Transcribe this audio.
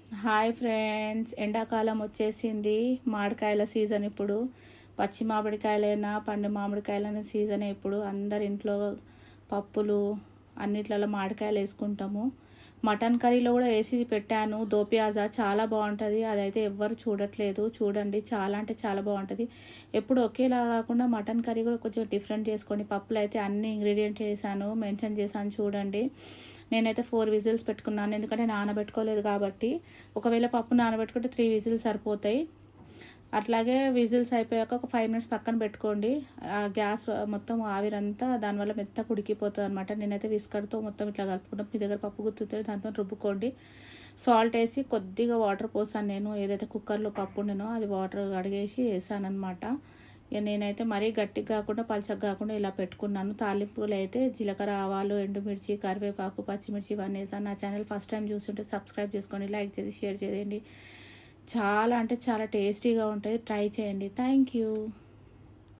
Hi friends, ఎండాకాలం వచ్చేసింది. మామిడికాయల season ఇప్పుడు. పచ్చి మామిడికాయలైనా పండు మామిడికాయలైనా సీజనే ఇప్పుడు. అందరి ఇంట్లో పప్పులు అన్నిట్లలో మామిడికాయలు వేసుకుంటాము. మటన్ కర్రీలో కూడా వేసి పెట్టాను దోపియాజా, చాలా బాగుంటుంది. అదైతే ఎవ్వరు చూడట్లేదు, చూడండి. చాలా అంటే చాలా బాగుంటుంది. ఎప్పుడు ఒకేలా కాకుండా మటన్ కర్రీ కూడా కొంచెం డిఫరెంట్ చేసుకోండి. పప్పులు అయితే అన్ని ఇంగ్రీడియంట్ వేసాను, మెన్షన్ చేశాను, చూడండి. నేనైతే 4 విజిల్స్ పెట్టుకున్నాను, ఎందుకంటే నానబెట్టుకోలేదు కాబట్టి. ఒకవేళ పప్పు నానబెట్టుకుంటే 3 విజిల్స్ సరిపోతాయి. అట్లాగే విజిల్స్ అయిపోయాక ఒక 5 మినిట్స్ పక్కన పెట్టుకోండి. ఆ గ్యాస్ మొత్తం ఆవిరంతా దానివల్ల మెత్తగా ఉడికిపోతుంది అనమాట. నేనైతే విస్కర్తో మొత్తం ఇట్లా కలుపుకుంటాం. మీ దగ్గర పప్పు గుత్తుతే దాంతో రుబ్బుకోండి. సాల్ట్ వేసి కొద్దిగా వాటర్ పోసాను. నేను ఏదైతే కుక్కర్లో పప్పు ఉండేనో అది వాటర్ అడిగేసి వేసాను అనమాట. ఇక నేనైతే మరీ గట్టిగా కాకుండా పలచగా కాకుండా ఇలా పెట్టుకున్నాను. తాలింపులు అయితే జీలకర్ర, ఆవాలు, ఎండుమిర్చి, కరివేపాకు, పచ్చిమిర్చి ఇవన్నీ వేసాను. నా ఛానల్ ఫస్ట్ టైం చూస్తుంటే సబ్స్క్రైబ్ చేసుకోండి, లైక్ చేసి షేర్ చేయండి. చాలా అంటే చాలా టేస్టీగా ఉంటుంది, ట్రై చేయండి. Thank you.